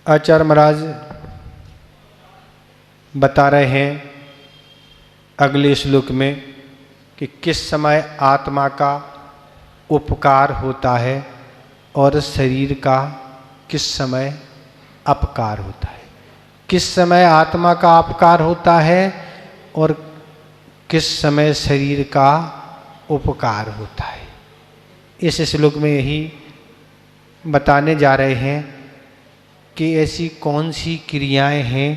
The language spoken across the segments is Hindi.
आचार्य महाराज बता रहे हैं अगले श्लोक में कि किस समय आत्मा का उपकार होता है और शरीर का किस समय अपकार होता है। किस समय आत्मा का अपकार होता है और किस समय शरीर का उपकार होता है। इस श्लोक में यही बताने जा रहे हैं कि ऐसी कौन सी क्रियाएं हैं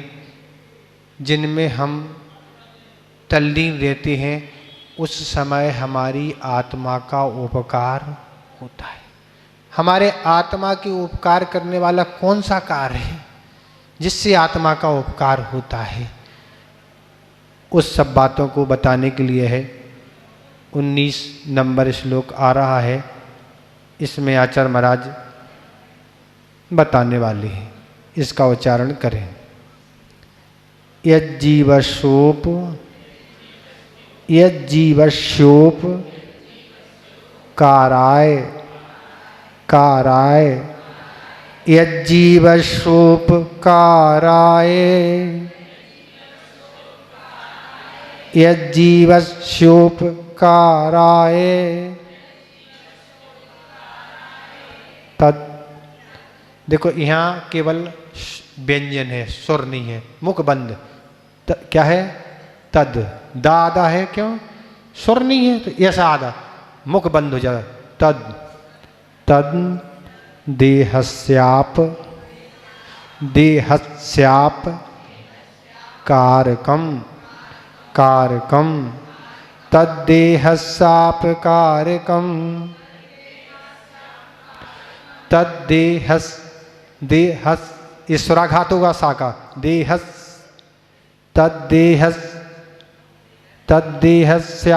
जिनमें हम तल्लीन रहते हैं, उस समय हमारी आत्मा का उपकार होता है। हमारे आत्मा के उपकार करने वाला कौन सा कार्य है जिससे आत्मा का उपकार होता है, उस सब बातों को बताने के लिए है 19 नंबर श्लोक आ रहा है। इसमें आचार्य महाराज बताने वाले हैं, इसका उच्चारण करें। यज्जीवशोप यज्जीवशोप काराय काराय यज्जीवशोप काराय यज्जीवशोप काराय तद। देखो यहाँ केवल व्यंजन है, सुर नहीं है, मुख बंद। क्या है? तद। दादा है, क्यों? सुर नहीं है तो ऐसा आधा मुख बंद हो जाए। तद तद देहस्याप देहस्याप कारकम कारकम तद्देहस्याप कारकम तद्देहस देहस। ईश्वराघात होगा साका। देहस तद्देहस तद्देहस्यापकारकम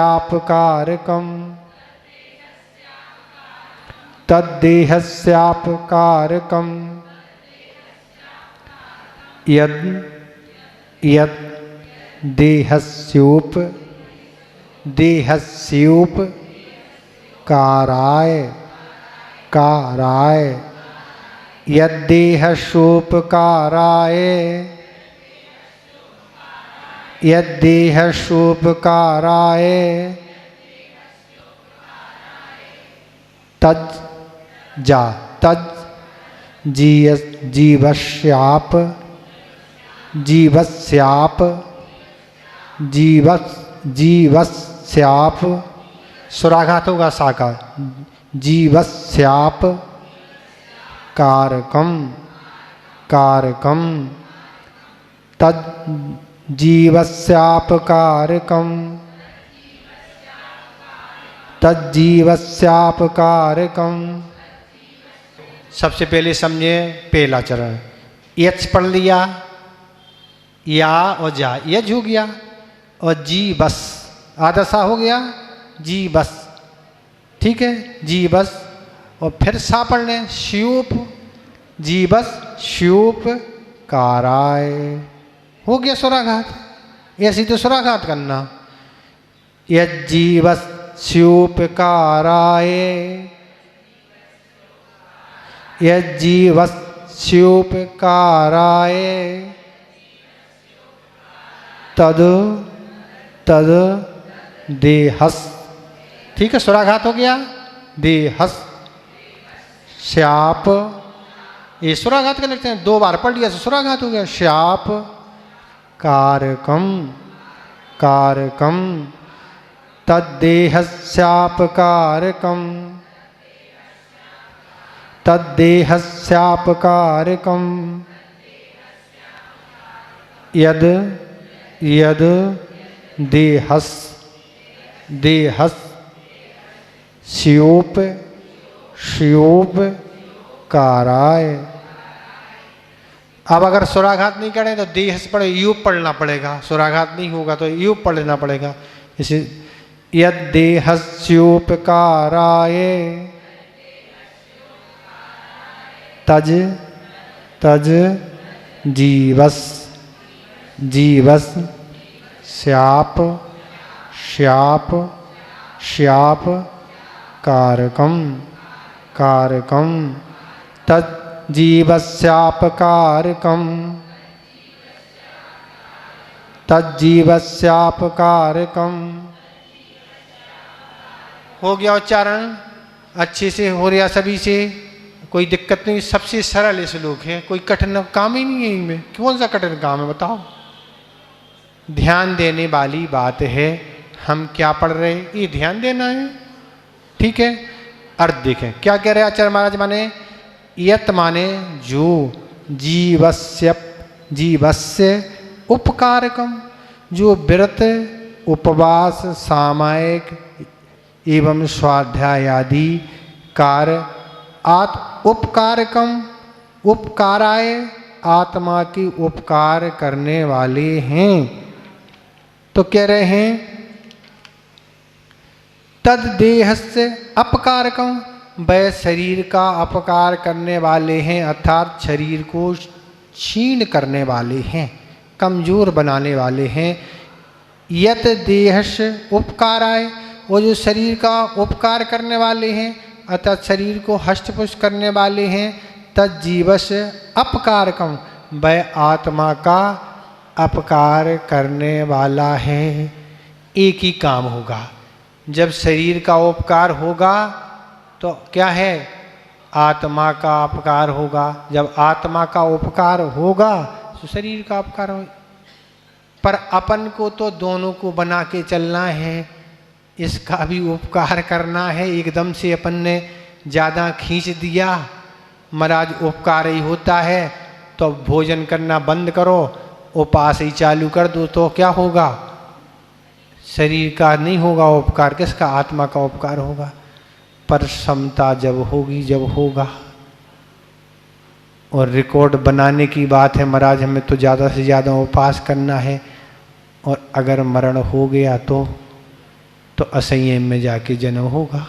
तद्देहस्यापकारकम यद यद देहस्योप देहस्योप काराय काराय यद्देहशोपकाराय यद्देहशोपकाराय तज जा तज जीवस्याप जीवस्याप जीवस्याप। सुराघात होगा साका। जीवस्याप कारकम कारकम तद जीवस्यापकारकम तज्जीवस्यापकारकम। सबसे पहले समझे पहला चरण। यच पढ़ लिया, या और जा, यज हो गया और जी बस आधा सा हो गया, जी बस। ठीक है, जी बस। और फिर सा पढ़ लें, श्यूप जी बस श्यूप काराय। हो गया सुराघात। ऐसी तो सुराघात करना। यज्जीवस श्यूप काराय यज्जीवस श्यूप काराय तद तद देहस। ठीक है, सुराघात हो गया। देहस श्याप। ये सुराघात कर लेते हैं, 2 बार पढ़ लिया तो सुराघात हो गया। श्याप कारकम कारकम तद्देहस्याप कारकम तद्देहस्याप कारकम यद यद देहस देहस श्योप श्योप काराय। अब अगर सुराघात नहीं करें तो देहस पढ़े यूप पढ़ना पड़ेगा। सुराघात नहीं होगा तो यूप पढ़ना पड़ेगा। इसे यद देहस्योप काराय तज तज जीवस जीवस श्याप श्याप श्याप कारकम कारकम तद तज्जीवस्यापकारकम् तज्जीवस्यापकारकम्। हो गया उच्चारण? अच्छे से हो रहा सभी से? कोई दिक्कत नहीं? सबसे सरल श्लोक है, कोई कठिन काम ही नहीं है इनमें। कौन सा कठिन काम है बताओ? ध्यान देने वाली बात है। हम क्या पढ़ रहे हैं ये ध्यान देना है, ठीक है। अर्थ देखें क्या कह रहे हैं आचार्य महाराज। माने यत माने जो, जीवस्य उपकारकम, जो व्रत उपवास सामायिक एवं स्वाध्याय आदि कार्य उपकारकम, उपकाराय आत्मा की उपकार करने वाले हैं। तो कह रहे हैं तद देहस्य अपकारकम, वह शरीर का अपकार करने वाले हैं, अर्थात शरीर को क्षीण करने वाले हैं, कमजोर बनाने वाले हैं। यत देहस्य उपकाराय, वो जो शरीर का उपकार करने वाले हैं अर्थात शरीर को हष्टपुष्ट करने वाले हैं। तज्जीवस्य अपकारकम, वह आत्मा का अपकार करने वाला है। एक ही काम होगा, जब शरीर का उपकार होगा तो क्या है? आत्मा का अपकार होगा। जब आत्मा का उपकार होगा तो शरीर का अपकार होगा। पर अपन को तो दोनों को बना के चलना है, इसका भी उपकार करना है। एकदम से अपन ने ज़्यादा खींच दिया, महाराज उपकार ही होता है तो भोजन करना बंद करो, उपास ही चालू कर दो, तो क्या होगा? शरीर का नहीं होगा उपकार, किसका? आत्मा का उपकार होगा। पर समता जब होगी, जब होगा। और रिकॉर्ड बनाने की बात है महाराज, हमें तो ज़्यादा से ज़्यादा उपास करना है, और अगर मरण हो गया तो असंयम में जाके जन्म होगा।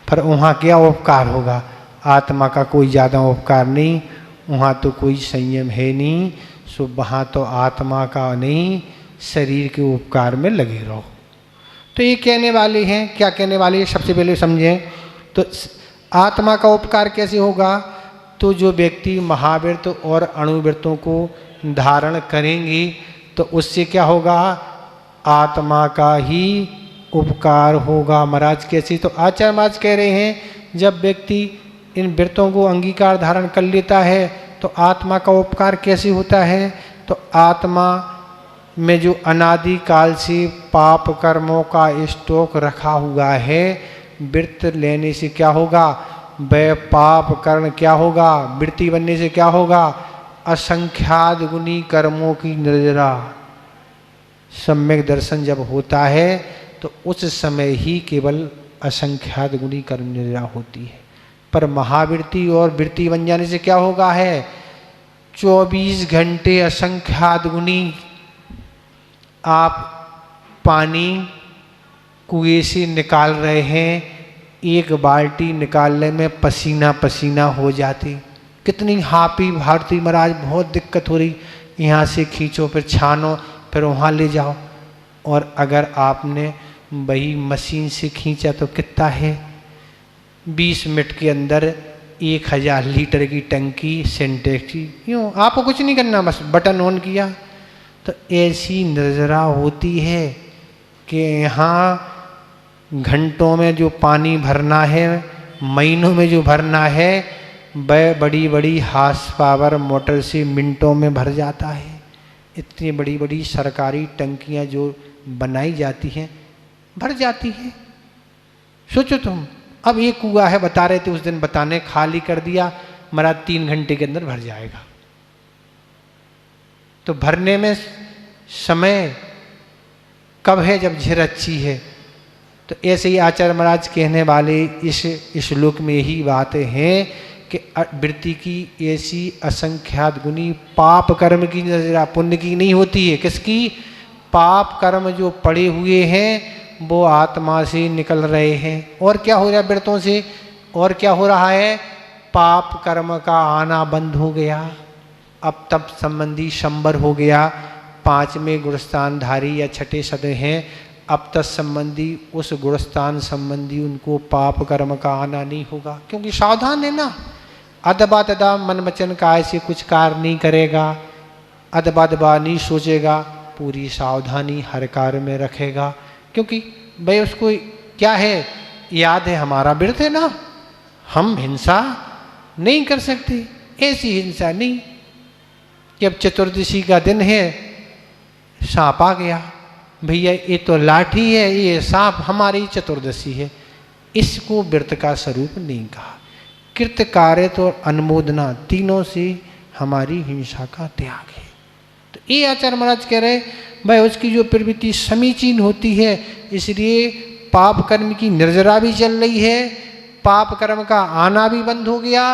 पर वहाँ क्या उपकार होगा? आत्मा का कोई ज़्यादा उपकार नहीं, वहाँ तो कोई संयम है नहीं, सो वहाँ तो आत्मा का नहीं, शरीर के उपकार में लगे रहो। तो ये कहने वाले हैं, क्या कहने वाले हैं सबसे पहले समझें। तो आत्मा का उपकार कैसे होगा? तो जो व्यक्ति महाव्रत और अणुव्रतों को धारण करेंगी तो उससे क्या होगा? आत्मा का ही उपकार होगा। महाराज कैसे? तो आचार्य महाराज कह रहे हैं जब व्यक्ति इन व्रतों को अंगीकार धारण कर लेता है तो आत्मा का उपकार कैसे होता है? तो आत्मा में जो अनादि काल से पाप कर्मों का स्टॉक रखा हुआ है, व्रत लेने से क्या होगा? वह पाप कर्म क्या होगा? वृत्ति बनने से क्या होगा? असंख्यात गुनी कर्मों की निर्जरा। सम्यक दर्शन जब होता है तो उस समय ही केवल असंख्यात गुनी कर्म निर्जरा होती है। पर महावृत्ति और वृत्ति बन जाने से क्या होगा है? 24 घंटे असंख्यात गुनी आप पानी कुएं से निकाल रहे हैं, एक बाल्टी निकालने में पसीना पसीना हो जाती। कितनी हापी भारती महाराज, बहुत दिक्कत हो रही, यहाँ से खींचो फिर छानो फिर वहाँ ले जाओ। और अगर आपने वही मशीन से खींचा तो कितना है? 20 मिनट के अंदर 1000 लीटर की टंकी सिंटेक्स की। यूँ आपको कुछ नहीं करना, बस बटन ऑन किया। तो ऐसी निर्जरा होती है कि यहाँ घंटों में जो पानी भरना है, महीनों में जो भरना है, वह बड़ी बड़ी हार्स पावर मोटर से मिनटों में भर जाता है। इतनी बड़ी बड़ी सरकारी टंकियाँ जो बनाई जाती हैं भर जाती हैं। सोचो तुम, अब एक कुआ है, बता रहे थे उस दिन बताने, खाली कर दिया, महाराज 3 घंटे के अंदर भर जाएगा। तो भरने में समय कब है? जब झिर अच्छी है। तो ऐसे ही आचार्य महाराज कहने वाले इस श्लोक में यही बातें हैं कि वृत्ति की ऐसी असंख्यात गुनी पाप कर्म की नजरा, पुण्य की नहीं होती है। किसकी? पाप कर्म जो पड़े हुए हैं वो आत्मा से निकल रहे हैं। और क्या हो रहा है व्रतों से? और क्या हो रहा है? पाप कर्म का आना बंद हो गया। अब तप संबंधी शंबर हो गया, 5वें गुणस्थानधारी या 6ठे सदे हैं। अब तक संबंधी उस गुणस्थान संबंधी उनको पाप कर्म का आना नहीं होगा, क्योंकि सावधान है ना। अदबा तदा मन वचन काय से कुछ कार्य नहीं करेगा, अदबा दबा नहीं सोचेगा, पूरी सावधानी हर कार्य में रखेगा। क्योंकि भाई उसको क्या है, याद है हमारा व्रत है ना, हम हिंसा नहीं कर सकते, ऐसी हिंसा नहीं कि अब चतुर्दशी का दिन है, सांप आ गया, भैया ये तो लाठी है, ये सांप हमारी चतुर्दशी है, इसको व्रत का स्वरूप नहीं कहा। कृत कार्य तो अनुमोदना तीनों से हमारी हिंसा का त्याग है। तो ये आचार्य महाराज कह रहे भाई उसकी जो प्रवृत्ति समीचीन होती है, इसलिए पाप कर्म की निर्जरा भी चल रही है, पाप कर्म का आना भी बंद हो गया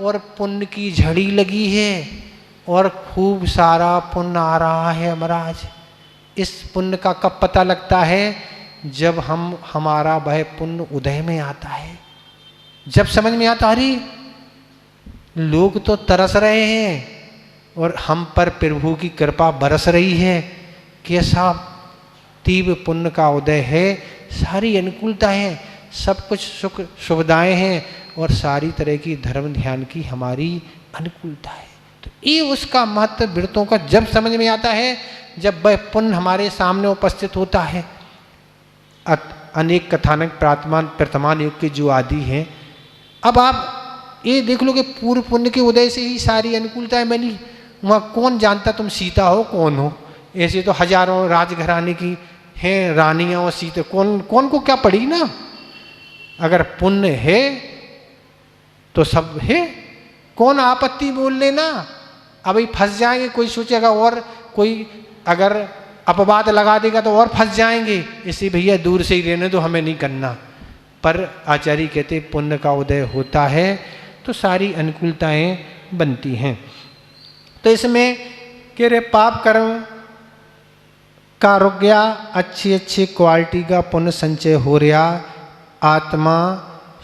और पुण्य की झड़ी लगी है और खूब सारा पुण्य आ रहा है महाराज। इस पुण्य का कब पता लगता है, जब हमारा वह पुण्य उदय में आता है, जब समझ में आता अरे लोग तो तरस रहे हैं और हम पर प्रभु की कृपा बरस रही है, कैसा तीव्र पुण्य का उदय है, सारी अनुकूलता है, सब कुछ सुख सुविधाएं हैं और सारी तरह की धर्म ध्यान की हमारी अनुकूलता है। तो ये उसका महत्व व्रतों का जब समझ में आता है, जब वह पुण्य हमारे सामने उपस्थित होता है। अनेक कथानक प्रतमान युग के जो आदि हैं, अब आप ये देख लो कि पूर्व पुण्य के उदय से ही सारी अनुकूलताएं बनी। वहाँ कौन जानता तुम सीता हो कौन हो, ऐसे तो हजारों राजघराने की हैं रानियां और सीता, कौन को क्या पड़ी ना। अगर पुण्य है तो सब है, कौन आपत्ति बोल लेना, अभी फंस जाएंगे, कोई सोचेगा और कोई अगर अपवाद लगा देगा तो और फंस जाएंगे, इसलिए भैया दूर से ही रहने दो, हमें नहीं करना। पर आचार्य कहते पुण्य का उदय होता है तो सारी अनुकूलताएं बनती हैं। तो इसमें कह रहे पाप कर्म का रुक गया, अच्छी क्वालिटी का पुण्य संचय हो रहा, आत्मा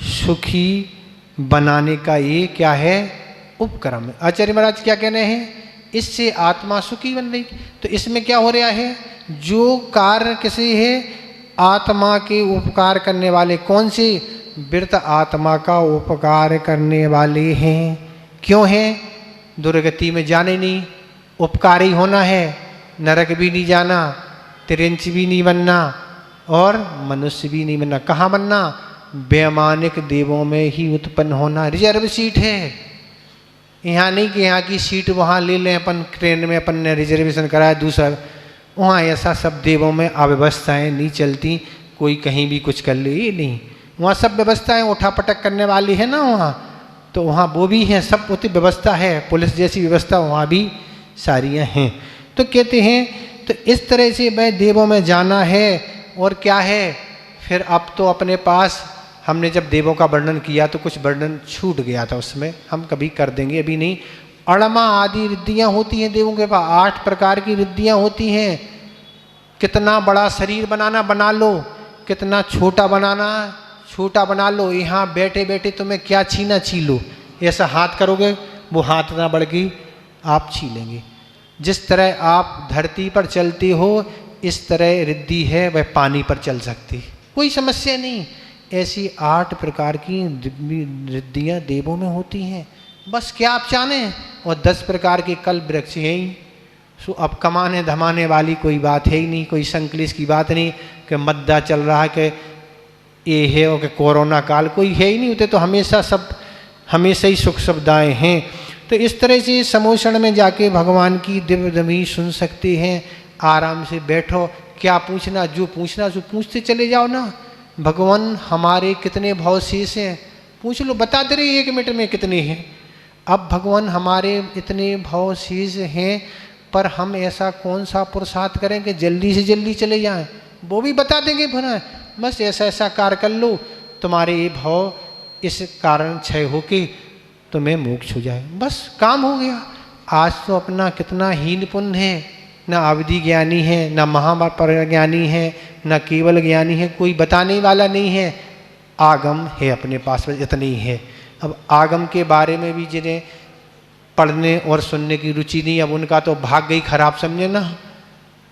सुखी बनाने का ये क्या है उपक्रम। आचार्य महाराज क्या कहने हैं, इससे आत्मा सुखी बन रही। तो इसमें क्या हो रहा है, जो कार्य किसी है आत्मा के उपकार करने वाले, कौन से व्रत आत्मा का उपकार करने वाले हैं। क्यों हैं, दुर्गति में जाने नहीं, उपकारी होना है, नरक भी नहीं जाना, तिरंच भी नहीं बनना और मनुष्य भी नहीं बनना। कहाँ बनना, वैमानिक देवों में ही उत्पन्न होना। रिजर्व सीट है, यहाँ नहीं कि यहाँ की सीट वहाँ ले लें अपन, ट्रेन में अपन ने रिजर्वेशन कराया दूसरा, वहाँ ऐसा सब देवों में अव्यवस्थाएं नहीं चलती, कोई कहीं भी कुछ कर ले, ये नहीं। वहाँ सब व्यवस्थाएं उठा पटक करने वाली है ना वहाँ, तो वहाँ वो भी हैं, सब उतनी व्यवस्था है, पुलिस जैसी व्यवस्था वहाँ भी सारियाँ हैं। तो कहते हैं तो इस तरह से वह देवों में जाना है। और क्या है फिर, अब तो अपने पास हमने जब देवों का वर्णन किया तो कुछ वर्णन छूट गया था, उसमें हम कभी कर देंगे, अभी नहीं। अणमा आदि रिद्धियाँ होती हैं देवों के पास, 8 प्रकार की रिद्धियाँ होती हैं। कितना बड़ा शरीर बनाना बना लो, कितना छोटा बनाना छोटा बना लो, यहाँ बैठे बैठे तुम्हें क्या छीना छी लो, ऐसा हाथ करोगे वो हाथ ना बढ़ गई आप छीलेंगे। जिस तरह आप धरती पर चलते हो इस तरह रिद्धि है वह पानी पर चल सकती, कोई समस्या नहीं। ऐसी 8 प्रकार की रिद्धियाँ देवों में होती हैं, बस क्या आप जाने। और 10 प्रकार के कल्प वृक्ष हैं ही, सो अब कमाने धमाने वाली कोई बात है ही नहीं, कोई संकलिश की बात नहीं कि मद्दा चल रहा है कि ये है और कि कोरोना काल, कोई है ही नहीं। होते तो हमेशा ही सुख सुविधाएँ हैं। तो इस तरह से समोषण में जाके भगवान की दिव्य दमी सुन सकते हैं, आराम से बैठो, क्या पूछना, जो पूछना सो पूछते चले जाओ ना। भगवान हमारे कितने भाव शेष हैं पूछ लो, बता दे रहे 1 मिनट में कितने हैं। अब भगवान हमारे इतने भाव शेष हैं, पर हम ऐसा कौन सा पुरुषार्थ करें कि जल्दी से जल्दी चले जाएं, वो भी बता देंगे भला, बस ऐसा ऐसा कार्य कर लो, तुम्हारे ये भाव इस कारण क्षय होके तुम्हें मोक्ष हो जाए, बस काम हो गया। आज तो अपना कितना हीन पुण्य है, ना अवधि ज्ञानी है, ना महापर ज्ञानी है, ना केवल ज्ञानी है, कोई बताने वाला नहीं है। आगम है अपने पास, बस इतनी ही है। अब आगम के बारे में भी जिन्हें पढ़ने और सुनने की रुचि नहीं, अब उनका तो भाग गई खराब, समझे ना।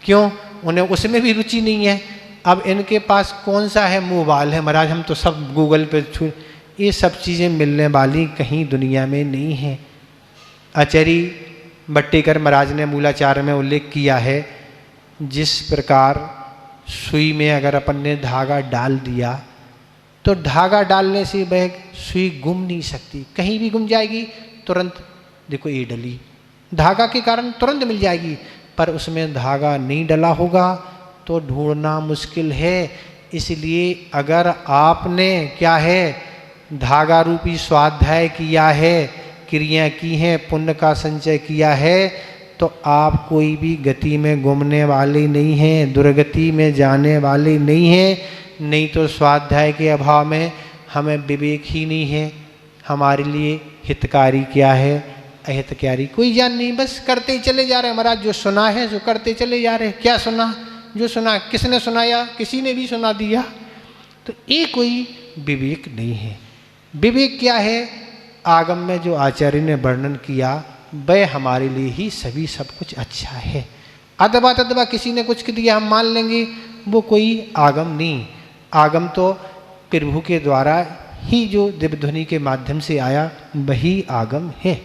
क्यों, उन्हें उसमें भी रुचि नहीं है। अब इनके पास कौन सा है, मोबाइल है महाराज, हम तो सब गूगल पे ये सब चीज़ें मिलने वाली कहीं दुनिया में नहीं है। आचार्य भट्टिकर महाराज ने मूलाचार में उल्लेख किया है, जिस प्रकार सुई में अगर अपन ने धागा डाल दिया तो धागा डालने से वह सुई गुम नहीं सकती, कहीं भी गुम जाएगी तुरंत, देखो ये डली, धागा के कारण तुरंत मिल जाएगी, पर उसमें धागा नहीं डला होगा तो ढूंढना मुश्किल है। इसलिए अगर आपने क्या है धागा रूपी स्वाध्याय किया है, क्रिया की हैं, पुण्य का संचय किया है, तो आप कोई भी गति में घूमने वाले नहीं हैं, दुर्गति में जाने वाले नहीं हैं। नहीं तो स्वाध्याय के अभाव में हमें विवेक ही नहीं है, हमारे लिए हितकारी क्या है अहितकारी कोई जान नहीं, बस करते ही चले जा रहे हैं। महाराज जो सुना है जो करते चले जा रहे हैं। क्या सुना? जो सुना किसने सुनाया? किसी ने भी सुना दिया। तो ये कोई विवेक नहीं है। विवेक क्या है? आगम में जो आचार्य ने वर्णन किया वह हमारे लिए ही सभी सब कुछ अच्छा है। अथवा तथवा किसी ने कुछ दिया हम मान लेंगे, वो कोई आगम नहीं। आगम तो प्रभु के द्वारा ही जो दिव्य ध्वनि के माध्यम से आया वही आगम है।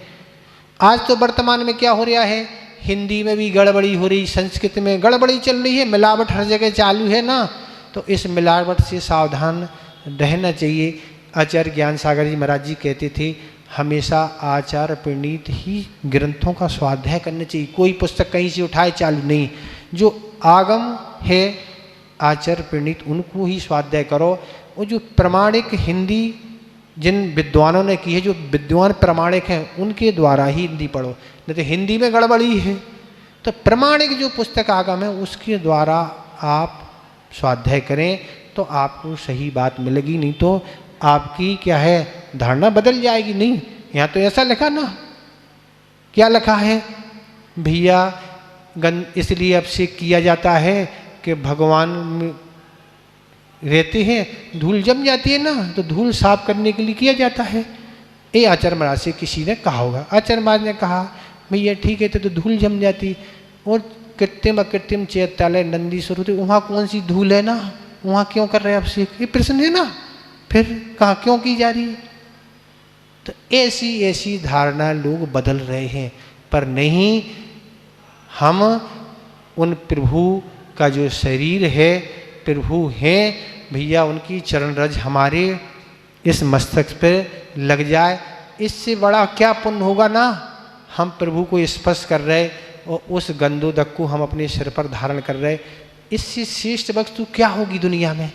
आज तो वर्तमान में क्या हो रहा है, हिंदी में भी गड़बड़ी हो रही, संस्कृत में गड़बड़ी चल रही है, मिलावट हर जगह चालू है ना, तो इस मिलावट से सावधान रहना चाहिए। आचार्य ज्ञान सागर जी महाराज जी कहते थे हमेशा आचार प्रणीत ही ग्रंथों का स्वाध्याय करना चाहिए, कोई पुस्तक कहीं से उठाए चालू नहीं। जो आगम है आचार्य प्रणीत उनको ही स्वाध्याय करो। वो जो प्रमाणिक हिंदी जिन विद्वानों ने की है, जो विद्वान प्रमाणिक हैं उनके द्वारा ही हिंदी पढ़ो, नहीं तो हिंदी में गड़बड़ी है। तो प्रमाणिक जो पुस्तक आगम है उसके द्वारा आप स्वाध्याय करें तो आपको सही बात मिलेगी, नहीं तो आपकी क्या है धारणा बदल जाएगी। नहीं, यहाँ तो ऐसा लिखा ना, क्या लिखा है भैया, इसलिए अब से किया जाता है कि भगवान रहते हैं, धूल जम जाती है ना, तो धूल साफ करने के लिए किया जाता है। ये आचार्य महाराज से किसी ने कहा होगा, आचार्य महाराज ने कहा भैया ठीक है तो धूल जम जाती, और कृत्रिम अकृत्रिम चैत्यालय नंदीश्वर होते वहाँ कौन सी धूल है ना, वहाँ क्यों कर रहे हैं आपसे, ये प्रश्न है ना, फिर कहाँ क्यों की जा रही है। तो ऐसी ऐसी धारणा लोग बदल रहे हैं, पर नहीं, हम उन प्रभु का जो शरीर है, प्रभु हैं भैया, उनकी चरण रज हमारे इस मस्तक पे लग जाए, इससे बड़ा क्या पुण्य होगा ना। हम प्रभु को स्पर्श कर रहे और उस गंधोदक को हम अपने सिर पर धारण कर रहे, इससे श्रेष्ठ वस्तु क्या होगी दुनिया में।